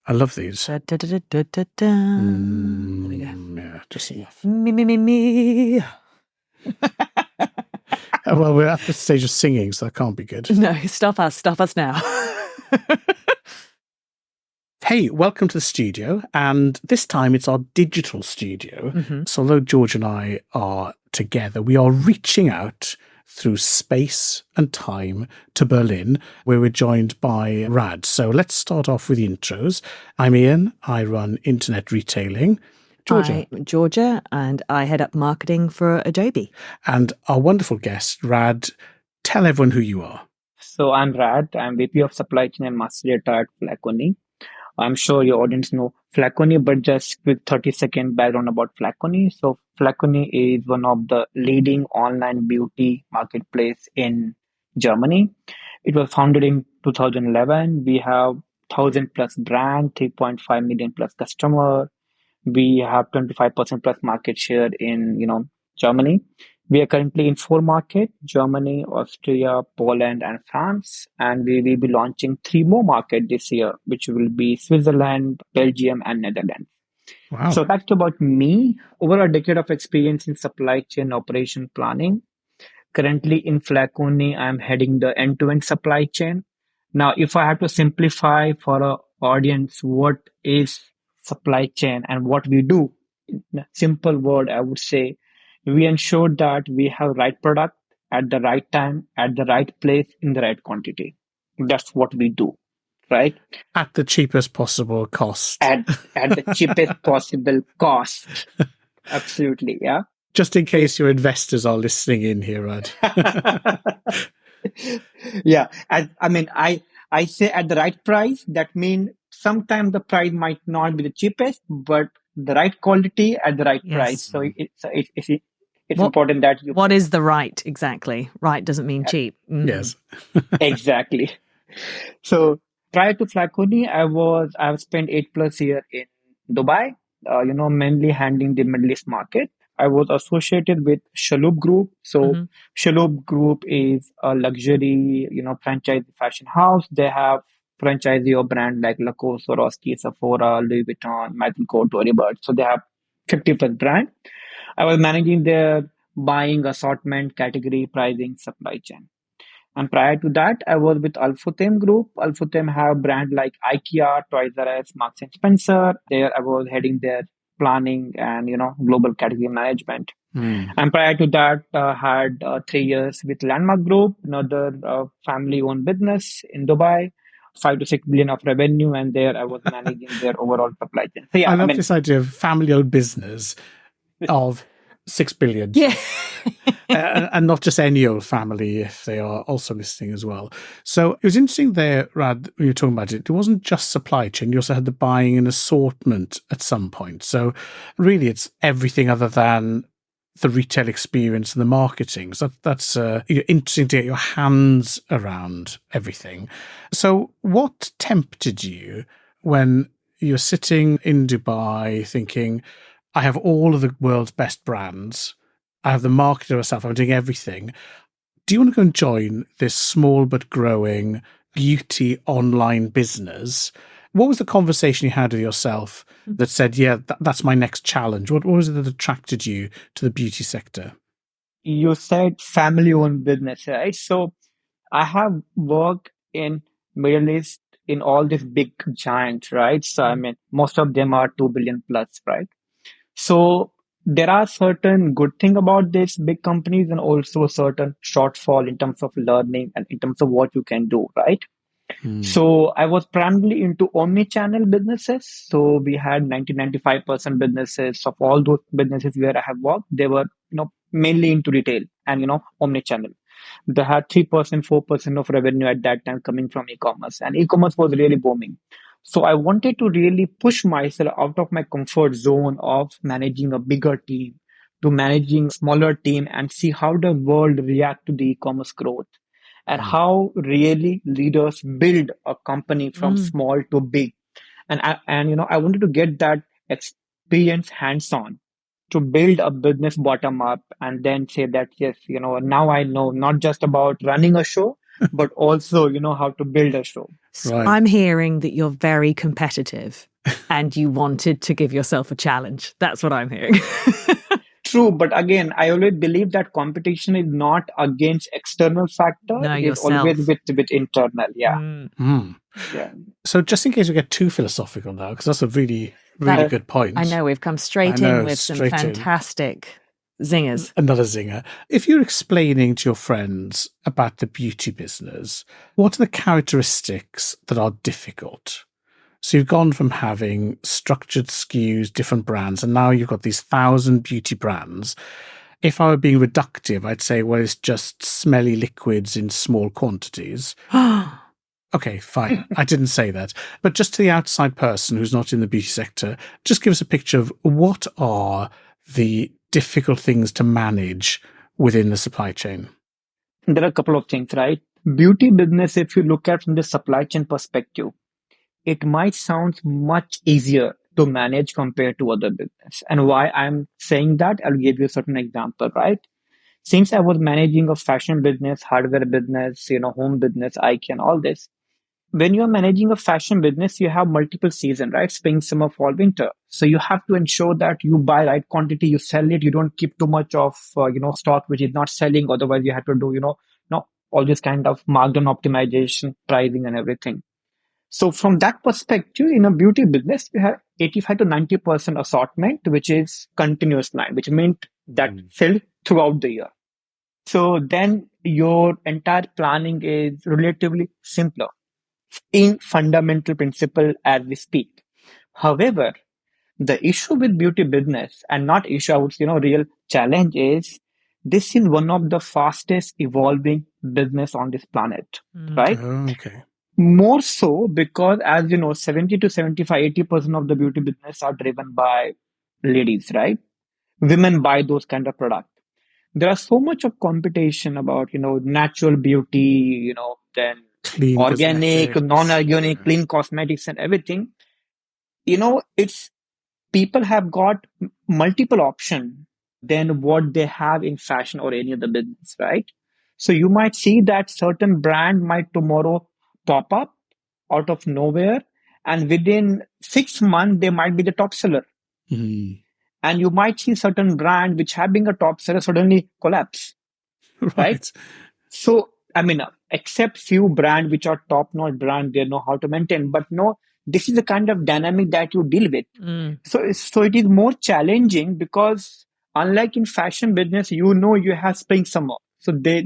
I love these. Da, da, da, da, da, da. There we go. Yeah, just enough. Me. Well, we're at the stage of singing, so that can't be good. No, stop us now. Hey, welcome to the studio. And this time it's our digital studio. Mhm. So although George and I are together, we are reaching out through space and time to Berlin, where we're joined by Rad. So let's start off with the intros. I'm Ian. I run internet retailing. Georgia. I'm Georgia, and I head up marketing for Adobe. And our wonderful guest, Rad. Tell everyone who you are. So I'm Rad. I'm VP of Supply Chain and Master Data at Flaconi. I'm sure your audience know Flaconi, but just quick 30-second background about Flaconi. So Flaconi is one of the leading online beauty marketplace in Germany. It was founded in 2011. We have 1,000 plus brand, 3.5 million plus customer. We have 25% plus market share in, Germany. We are currently in 4 markets: Germany, Austria, Poland, and France. And we will be launching 3 more markets this year, which will be Switzerland, Belgium, and Netherlands. Wow. So that's about me. Over a decade of experience in supply chain operation planning. Currently in Flaconi, I'm heading the end-to-end supply chain. Now, if I have to simplify for our audience what is supply chain and what we do, in a simple word, I would say we ensure that we have right product at the right time, at the right place, in the right quantity. That's what we do, right? At the cheapest possible cost. At the cheapest possible cost. Absolutely, yeah. Just in case your investors are listening in here, Rad. Yeah, I say at the right price. That means sometimes the price might not be the cheapest, but the right quality at the right Yes. price. So it's important that you What is the right exactly? Right doesn't mean cheap. Mm. Yes. exactly. So prior to Flaconi, I've spent 8+ years in Dubai. Mainly handling the Middle East market. I was associated with Shaloub Group. So Mhm. Shaloub Group is a luxury, franchise fashion house. They have franchisee of brand like Lacoste, Swarovski, Sephora, Louis Vuitton, Michael Kors, Tory Burch. So they have 50 plus brand. I was managing their buying, assortment, category, pricing, supply chain. And prior to that, I was with Alfotem Group. Alfotem have brand like IKEA, Toys R Us, Marks and Spencer. There I was heading their planning and, global category management. And prior to that, had 3 years with Landmark Group, another family-owned business in Dubai, 5 to 6 billion of revenue, and there I was managing their overall supply chain. So yeah, I love this idea of family-owned business of 6 billion. Yeah. And not just any old family, if they are also listening as well. So it was interesting there, Rad, when you were talking about it, it wasn't just supply chain, you also had the buying and assortment at some point. So really it's everything other than the retail experience and the marketing. So that's interesting to get your hands around everything. So what tempted you when you're sitting in Dubai thinking, I have all of the world's best brands, I have the marketer myself, I'm doing everything. Do you want to go and join this small but growing beauty online business? What was the conversation you had with yourself that said, yeah, that's my next challenge? What was it that attracted you to the beauty sector? You said family-owned business, right? So I have worked in Middle East in all these big giants, right? So most of them are 2 billion plus, right? So there are certain good thing about these big companies and also a certain shortfall in terms of learning and in terms of what you can do, right? So I was primarily into omni-channel businesses. So we had 95% businesses of all those businesses where I have worked. They were, mainly into retail and, omni-channel. They had 3%, 4% of revenue at that time coming from e-commerce, and e-commerce was really booming. So I wanted to really push myself out of my comfort zone of managing a bigger team to managing smaller team and see how the world react to the e-commerce growth and how really leaders build a company from small to big. And I wanted to get that experience hands-on to build a business bottom up and then say that, yes, now I know not just about running a show, but also, how to build a show. So Right. I'm hearing that you're very competitive and you wanted to give yourself a challenge. That's what I'm hearing. True, but again, I always believe that competition is not against external factor. No, It is always yourself. with internal. Yeah. Hmm. Yeah. So just in case we get too philosophical now, because that's a really, really That- good point. I know we've come I straight know, in with some straight in. fantastic zingers. Another zinger. If you're explaining to your friends about the beauty business, what are the characteristics that are difficult? So you've gone from having structured SKUs, different brands, and now you've got these 1,000 beauty brands. If I were being reductive, I'd say, well, it's just smelly liquids in small quantities. Okay, fine. I didn't say that. But just to the outside person who's not in the beauty sector, just give us a picture of what are the difficult things to manage within the supply chain. There are a couple of things, right? Beauty business, if you look at from the supply chain perspective, it might sound much easier to manage compared to other business. And why I'm saying that, I'll give you a certain example, right? Since I was managing a fashion business, hardware business, home business, IKEA and all this, when you're managing a fashion business, you have multiple seasons, right? Spring, summer, fall, winter. So you have to ensure that you buy right quantity, you sell it, you don't keep too much of, stock which is not selling. Otherwise, you have to do, all this kind of markdown optimization, pricing and everything. So from that perspective, in a beauty business, we have 85 to 90% assortment, which is continuous line, which means that sell throughout the year. So then your entire planning is relatively simpler in fundamental principle as we speak. However, the issue with beauty business and not issue, I would say, real challenge is this is one of the fastest evolving business on this planet, right? Okay. More so because, as you know, 70 to 75, 80% of the beauty business are driven by ladies, right? Women buy those kind of products. There are so much of competition about, natural beauty, then Clean organic, cosmetics. non-organic, clean cosmetics and everything. It's people have got multiple options than what they have in fashion or any other business, right? So you might see that certain brand might tomorrow pop up out of nowhere, and within 6 months they might be the top seller. And you might see certain brand which have been a top seller suddenly collapse, right? Right. So except few brand which are top notch brand, they know how to maintain. But no, this is the kind of dynamic that you deal with. So it is more challenging because unlike in fashion business, you have spring summer, so there's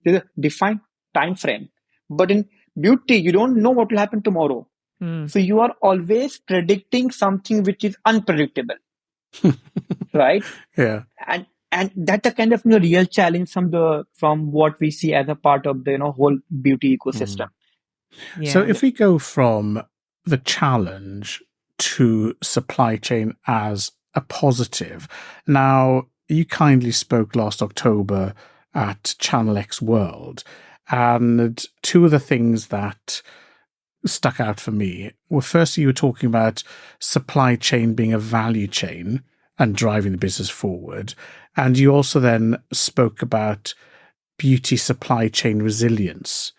a defined time frame. But in beauty, you don't know what will happen tomorrow. So you are always predicting something which is unpredictable, right? Yeah. And that's a kind of real challenge from what we see as a part of the whole beauty ecosystem. So if we go from the challenge to supply chain as a positive, now you kindly spoke last October at Channel X World, and two of the things that stuck out for me were, firstly, you were talking about supply chain being a value chain and driving the business forward. And you also then spoke about beauty supply chain resilience.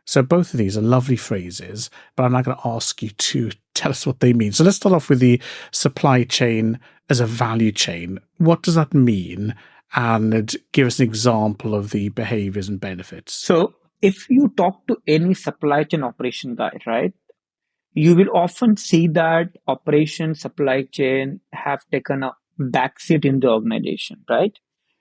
So both of these are lovely phrases, but I'm now going to ask you to tell us what they mean. So let's start off with the supply chain as a value chain. What does that mean? And give us an example of the behaviors and benefits. So if you talk to any supply chain operation guy, right, you will often see that operation supply chain have taken a backseat in the organization, right?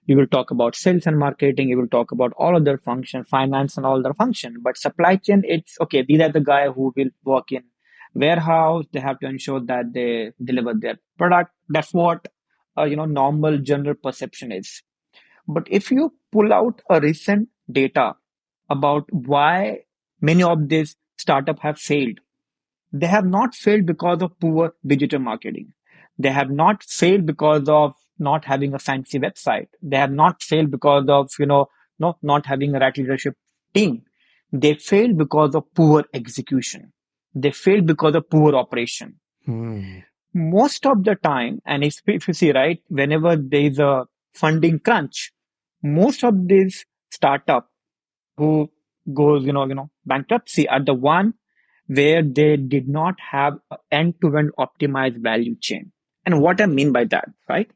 You will talk about sales and marketing, you will talk about all other function, finance and all other function. But supply chain, it's okay, these are the guy who will work in warehouse, they have to ensure that they deliver their product. That's what normal general perception is. But if you pull out a recent data about why many of these startups have failed, they have not failed because of poor digital marketing. They have not failed because of not having a fancy website. They have not failed because of, not having a right leadership team. They failed because of poor execution. They failed because of poor operation. Most of the time, and if you see, right, whenever there is a funding crunch, most of these startup who goes, bankruptcy are the one where they did not have an end-to-end optimized value chain. And what I mean by that, right?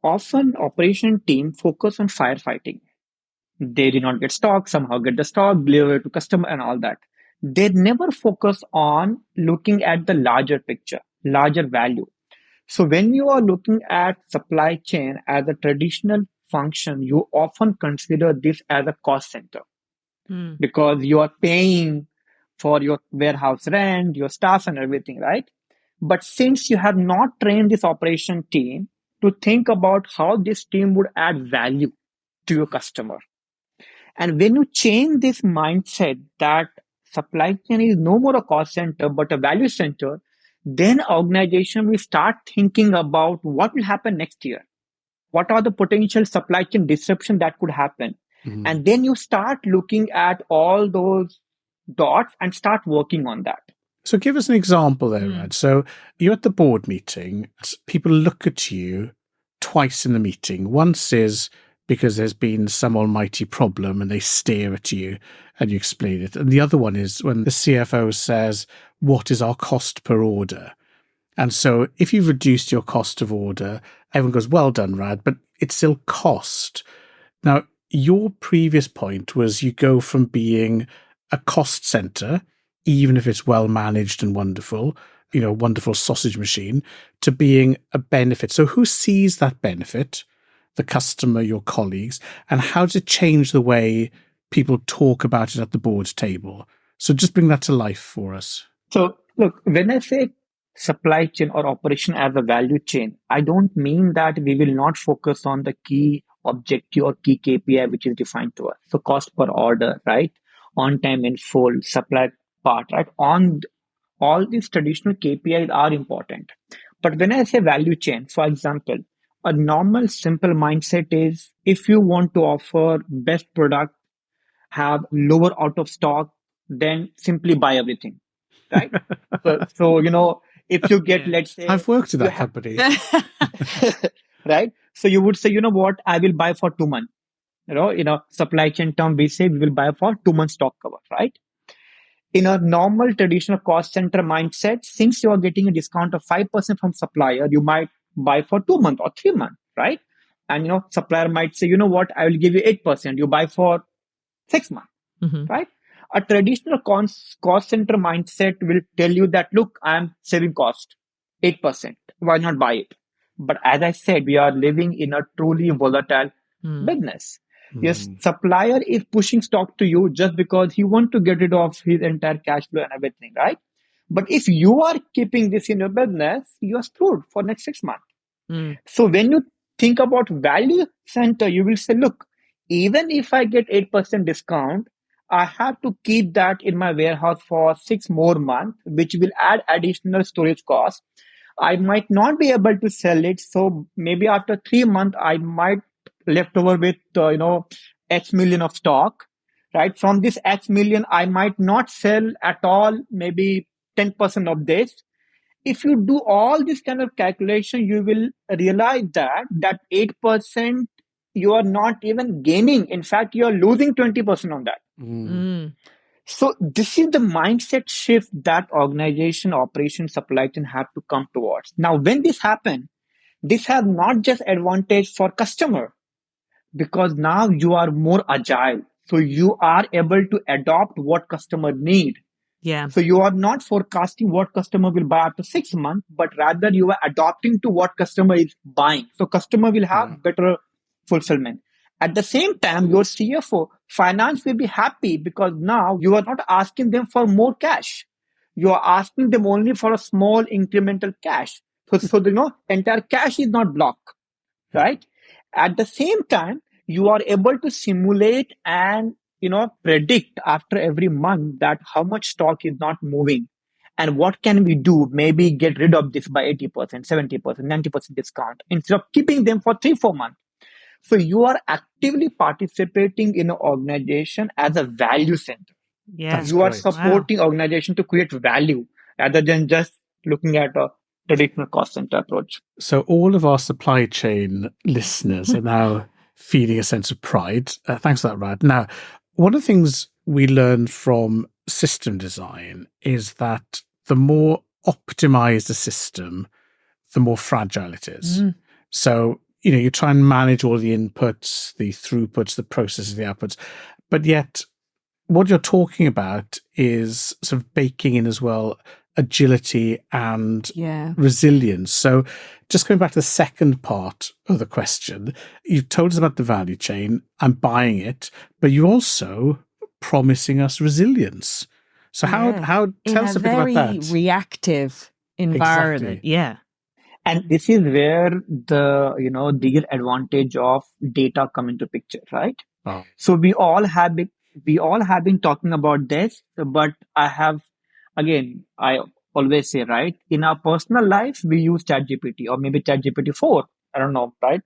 Often operation team focus on firefighting. They did not get stock, somehow get the stock, deliver it to customer and all that. They never focus on looking at the larger picture, larger value. So when you are looking at supply chain as a traditional function, you often consider this as a cost center because you are paying for your warehouse rent, your staff and everything, right? But since you have not trained this operation team to think about how this team would add value to your customer, and when you change this mindset that supply chain is no more a cost center but a value center, then organization will start thinking about what will happen next year. What are the potential supply chain disruption that could happen? And then you start looking at all those dots and start working on that. So give us an example there, Rad. So you're at the board meeting. People look at you twice in the meeting. Once is because there's been some almighty problem and they stare at you and you explain it. And the other one is when the CFO says, what is our cost per order? And so if you've reduced your cost of order, everyone goes, well done, Rad, but it's still cost. Now, your previous point was you go from being a cost center, even if it's well managed and wonderful, wonderful sausage machine, to being a benefit. So who sees that benefit? The customer, your colleagues, and how does it change the way people talk about it at the board table? So just bring that to life for us. So look, when I say supply chain or operation as a value chain, I don't mean that we will not focus on the key objective or key KPI which is defined to us. So cost per order, right? On time in full, supply part, right? On all these traditional KPIs are important. But when I say value chain, for example, a normal simple mindset is if you want to offer best product, have lower out of stock, then simply buy everything, right? so if you get, let's say, I've worked at that company, right? So you would say, you know what, I will buy for 2 months. Supply chain term, we say we will buy for 2 months stock cover, right? In a normal traditional cost center mindset, since you are getting a discount of 5% from supplier, you might buy for 2 months or 3 months, right? And supplier might say, you know what, I will give you 8%. You buy for 6 months, right? A traditional cost center mindset will tell you that, look, I'm saving cost 8%. Why not buy it? But as I said, we are living in a truly volatile business. Yes, supplier is pushing stock to you just because he wants to get rid of his entire cash flow and everything, right? But if you are keeping this in your business, you are screwed for next 6 months. So when you think about value center, you will say, look, even if I get 8% discount, I have to keep that in my warehouse for 6 more months, which will add additional storage costs. I might not be able to sell it. So maybe after 3 months, I might left over with, X million of stock, right? From this X million, I might not sell at all, maybe 10% of this. If you do all this kind of calculation, you will realize that 8%, you are not even gaining. In fact, you are losing 20% on that. So this is the mindset shift that organization, operation, supply chain have to come towards. Now, when this happens, this has not just advantage for customer, because now you are more agile. So you are able to adopt what customer need. Yeah. So you are not forecasting what customer will buy after 6 months, but rather you are adapting to what customer is buying. So customer will have better fulfillment. At the same time, your CFO, finance will be happy because now you are not asking them for more cash. You are asking them only for a small incremental cash. So entire cash is not blocked, right? At the same time, you are able to simulate and predict after every month that how much stock is not moving and what can we do, maybe get rid of this by 80%, 70%, 90% discount instead of keeping them for 3-4 months. So you are actively participating in an organization as a value center. Yeah. You are supporting organization to create value rather than just looking at a traditional cost center approach. So all of our supply chain listeners are now feeling a sense of pride. Thanks for that, Rad. Now, one of the things we learn from system design is that the more optimized the system, the more fragile it is. So, you try and manage all the inputs, the throughputs, the processes, the outputs, but yet what you're talking about is sort of baking in as well agility and resilience. So just going back to the second part of the question, you've told us about the value chain. I'm buying it, but you're also promising us resilience. So how tell us a bit about that. In a very reactive environment. Exactly. Yeah. And this is where the advantage of data come into picture, right? Oh. So we all have been talking about this, but I always say, right, in our personal life, we use ChatGPT or maybe ChatGPT 4. I don't know, right?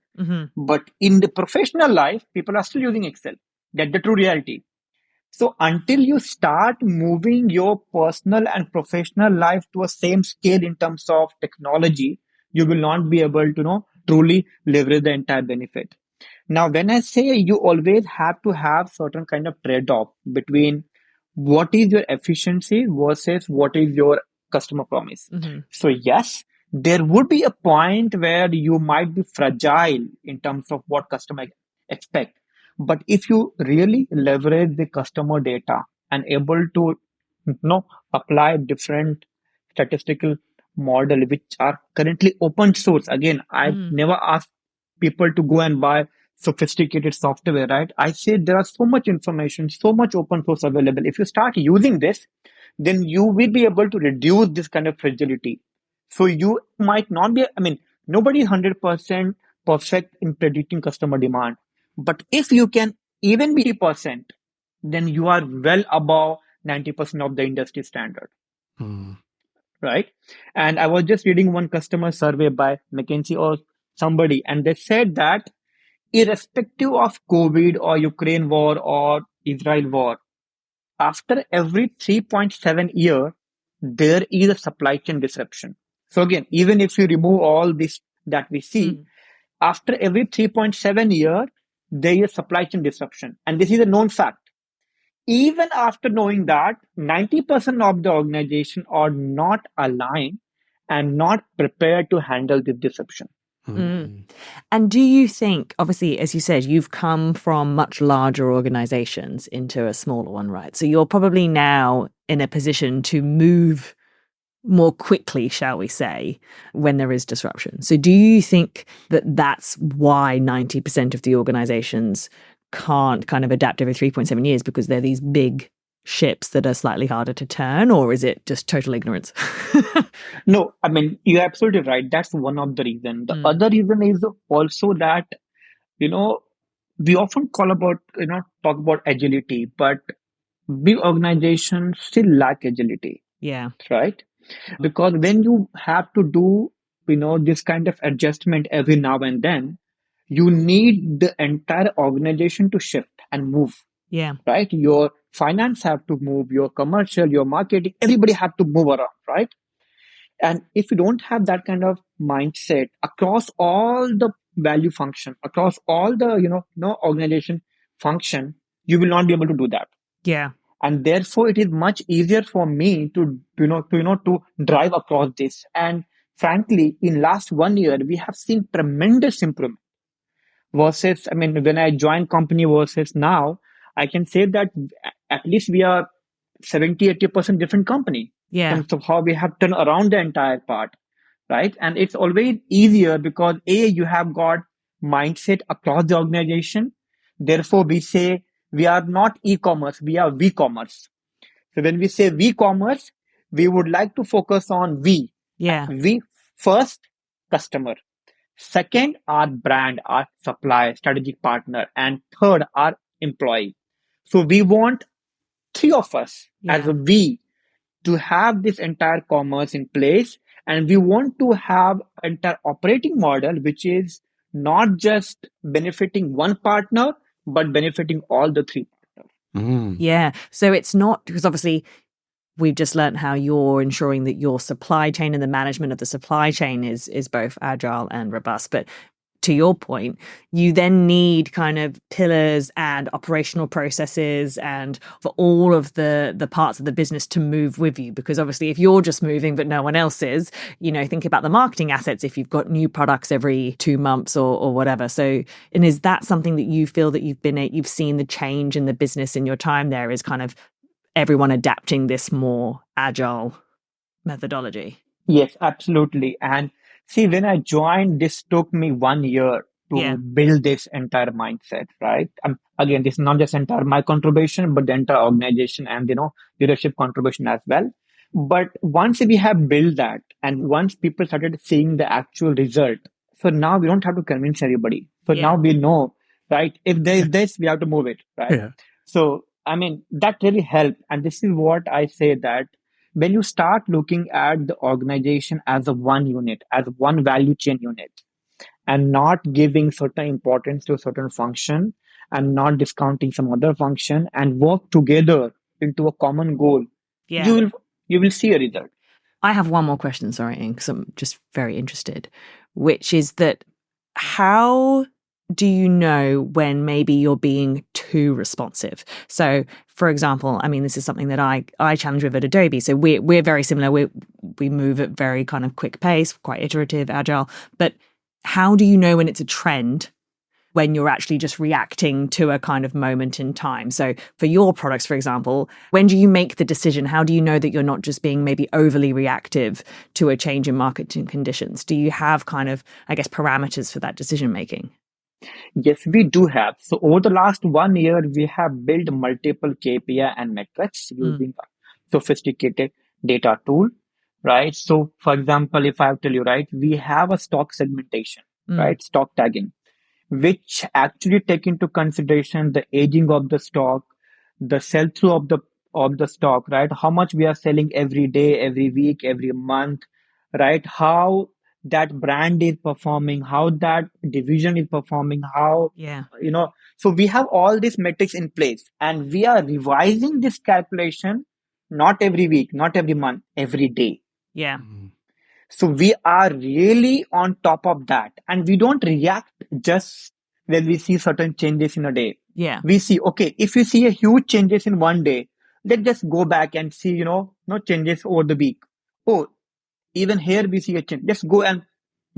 But in the professional life, people are still using Excel. That's the true reality. So until you start moving your personal and professional life to a same scale in terms of technology, you will not be able to truly leverage the entire benefit. Now, when I say you always have to have certain kind of trade-off between what is your efficiency versus what is your customer promise. So yes, there would be a point where you might be fragile in terms of what customer expect. But if you really leverage the customer data and able to apply different statistical model which are currently open source. Again, I never ask people to go and buy sophisticated software, right? I say there are so much information, so much open source available. If you start using this, then you will be able to reduce this kind of fragility. So you might not be, nobody is 100% perfect in predicting customer demand. But if you can even be 50%, then you are well above 90% of the industry standard. Right? And I was just reading one customer survey by McKinsey or somebody, and they said that irrespective of COVID or Ukraine war or Israel war, after every 3.7 year, there is a supply chain disruption. So again, even if you remove all this that we see, after every 3.7 year, there is supply chain disruption. And this is a known fact. Even after knowing that 90% of the organization are not aligned and not prepared to handle this disruption. And do you think, obviously, as you said, you've come from much larger organizations into a smaller one, right? So you're probably now in a position to move more quickly, shall we say, when there is disruption. So do you think that that's why 90% of the organizations can't kind of adapt every 3.7 years, because they're these big ships that are slightly harder to turn, or is it just total ignorance? No, you're absolutely right. That's one of the reasons. The other reason is also that, we often talk about agility, but big organizations still lack agility. Yeah. Right? Because when you have to do, this kind of adjustment every now and then, you need the entire organization to shift and move. Yeah. Right? Your finance have to move, your commercial, your marketing, everybody have to move around, right? And if you don't have that kind of mindset across all the value function, across all the, organization function, you will not be able to do that. Yeah. And therefore it is much easier for me to drive across this. And frankly, in last 1 year, we have seen tremendous improvement versus, when I joined company versus now, I can say that at least we are 70-80% different company in terms of how we have turned around the entire part, right? And it's always easier because you have got mindset across the organization. Therefore, we say we are not e-commerce, we are V-commerce. So when we say V-commerce, we would like to focus on V. Yeah. V first, customer. Second, our brand, our supplier, strategic partner. And third, our employee. So we want three of us as a V to have this entire commerce in place. And we want to have entire operating model, which is not just benefiting one partner, but benefiting all the three partners. Yeah. So it's not, because obviously we've just learned how you're ensuring that your supply chain and the management of the supply chain is both agile and robust. But to your point, you then need kind of pillars and operational processes and for all of the parts of the business to move with you. Because obviously if you're just moving but no one else is, think about the marketing assets if you've got new products every 2 months or whatever. So, and is that something that you feel that you've seen the change in the business in your time there, is kind of everyone adapting this more agile methodology? Yes, absolutely. And see, when I joined, this took me 1 year Yeah. to build this entire mindset, right? Again, this is not just entire my contribution, but the entire organization and, leadership contribution as well. But once we have built that and once people started seeing the actual result, so now we don't have to convince everybody. So Yeah. now we know, right? If there is this, we have to move it, right? Yeah. So, that really helped. And this is what I say, that when you start looking at the organization as a one unit, as one value chain unit, and not giving certain importance to a certain function and not discounting some other function and work together into a common goal, Yeah. you will see a result. I have one more question, sorry, because I'm just very interested, which is that how do you know when maybe you're being too responsive? So, for example, this is something that I challenge with at Adobe. So we're very similar. We move at very kind of quick pace, quite iterative, agile. But how do you know when it's a trend, when you're actually just reacting to a kind of moment in time? So for your products, for example, when do you make the decision? How do you know that you're not just being maybe overly reactive to a change in marketing conditions? Do you have kind of, I guess, parameters for that decision making? Yes, we do have. So over the last 1 year, we have built multiple KPI and metrics using a sophisticated data tool, right? So for example, if I tell you, right, we have a stock segmentation, right? Stock tagging, which actually take into consideration the aging of the stock, the sell through of the stock, right? How much we are selling every day, every week, every month, right? How that brand is performing, how that division is performing, how Yeah. so we have all these metrics in place, and we are revising this calculation not every week, not every month, every day. Yeah. So we are really on top of that, and we don't react just when we see certain changes in a day. Yeah. We see, okay, if we see a huge changes in one day, let's just go back and see, no changes over the week. Oh, even here we see a change. Let's go and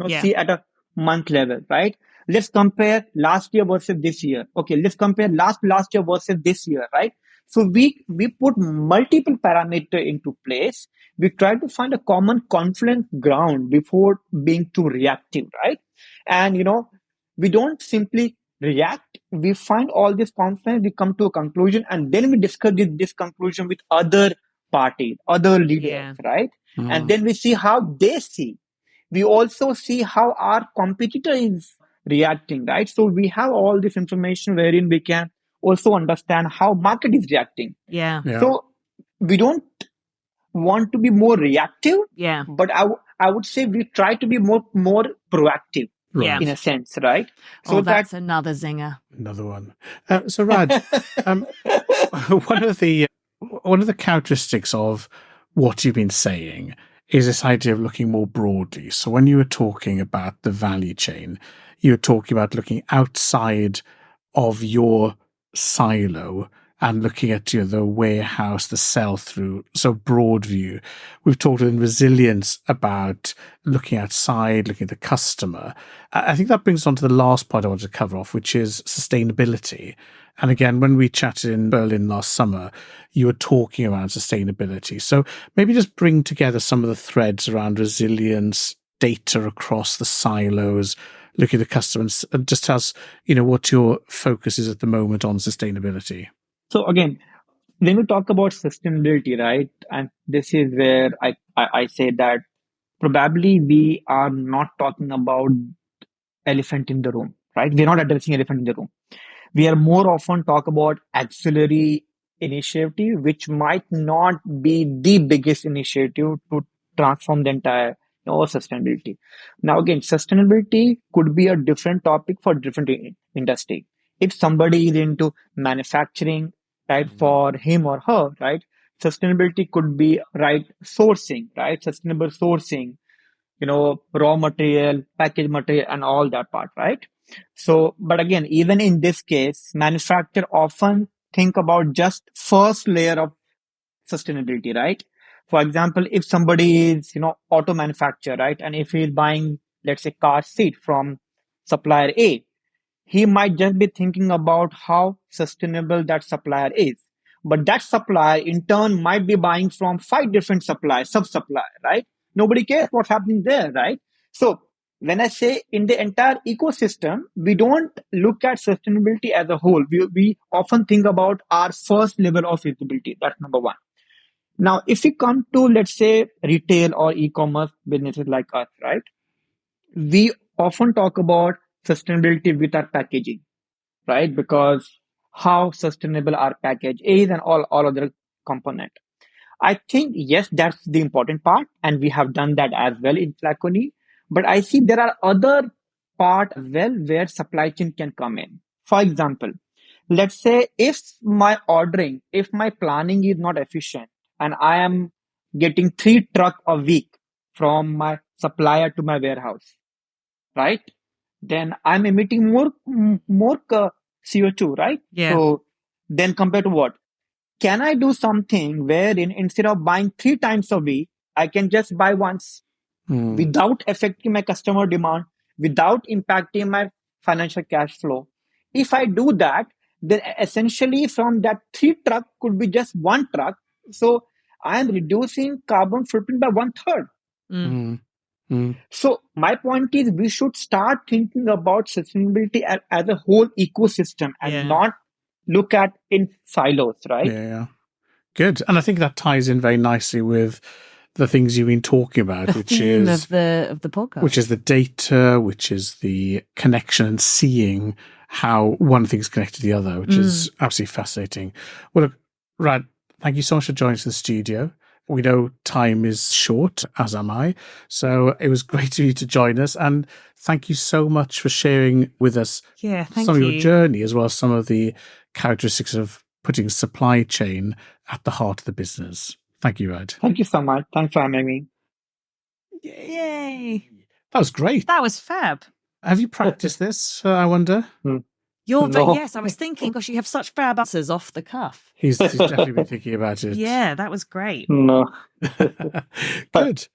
Yeah. see at a month level, right? Let's compare last year versus this year. Okay, let's compare last year versus this year, right? So we put multiple parameter into place. We try to find a common confluent ground before being too reactive, right? And we don't simply react. We find all this confluence, we come to a conclusion, and then we discuss this conclusion with other parties, other leaders, Yeah. right? And then we see how they see. We also see how our competitor is reacting, right? So we have all this information wherein we can also understand how market is reacting. Yeah. Yeah. So we don't want to be more reactive, Yeah. but I would say we try to be more proactive Yeah. in a sense, right? So that's another zinger. Another one. So Raj, one of the characteristics of what you've been saying is this idea of looking more broadly. So when you were talking about the value chain, you were talking about looking outside of your silo and looking at the warehouse, the sell-through, so broad view. We've talked in resilience about looking outside, looking at the customer. I think that brings us on to the last point I wanted to cover off, which is sustainability. And again, when we chatted in Berlin last summer, you were talking around sustainability. So maybe just bring together some of the threads around resilience, data across the silos, looking at the customers, and just tell us, what your focus is at the moment on sustainability. So again, when we talk about sustainability, right, and this is where I say that probably we are not talking about elephant in the room, right? We're not addressing elephant in the room. We are more often talk about auxiliary initiative, which might not be the biggest initiative to transform the entire sustainability. Now again, sustainability could be a different topic for different industry. If somebody is into manufacturing, right, for him or her, right, sustainability could be right sourcing, right, sustainable sourcing, raw material, package material, and all that part, right? So, but again, even in this case, manufacturer often think about just first layer of sustainability, right? For example, if somebody is, auto manufacturer, right? And if he's buying, let's say, car seat from supplier A, he might just be thinking about how sustainable that supplier is. But that supplier in turn might be buying from five different suppliers, sub-supplier, right? Nobody cares what's happening there, right? So when I say in the entire ecosystem, we don't look at sustainability as a whole. We often think about our first level of visibility. That's number one. Now, if we come to, let's say, retail or e-commerce businesses like us, right? We often talk about sustainability with our packaging, right? Because how sustainable our package is and all other component. I think, yes, that's the important part. And we have done that as well in Flaconi. But I see there are other part as well where supply chain can come in. For example, let's say if my planning is not efficient and I am getting 3 truck a week from my supplier to my warehouse, right? Then I'm emitting more CO2, right? Yeah. So then compared to what? Can I do something wherein instead of buying 3 times a week, I can just buy once without affecting my customer demand, without impacting my financial cash flow? If I do that, then essentially from that 3 truck could be just 1 truck. So I am reducing carbon footprint by 1/3. Mm. So my point is we should start thinking about sustainability as a whole ecosystem and Yeah. not look at in silos, right? Yeah. Good. And I think that ties in very nicely with the things you've been talking about, The which theme is of the podcast. which is the data, which is the connection and seeing how one thing's connected to the other, which is absolutely fascinating. Well, look, Rad, thank you so much for joining us in the studio. We know time is short, as am I. So it was great of you to join us. And thank you so much for sharing with us Yeah, thank some of your you. journey, as well as some of the characteristics of putting supply chain at the heart of the business. Thank you, Rad. Thank you so much. Thanks for having me. Yay. That was great. That was fab. Have you practiced this, I wonder? No. Yes, I was thinking, gosh, you have such fab answers off the cuff. He's definitely been thinking about it. Yeah, that was great. No. Good.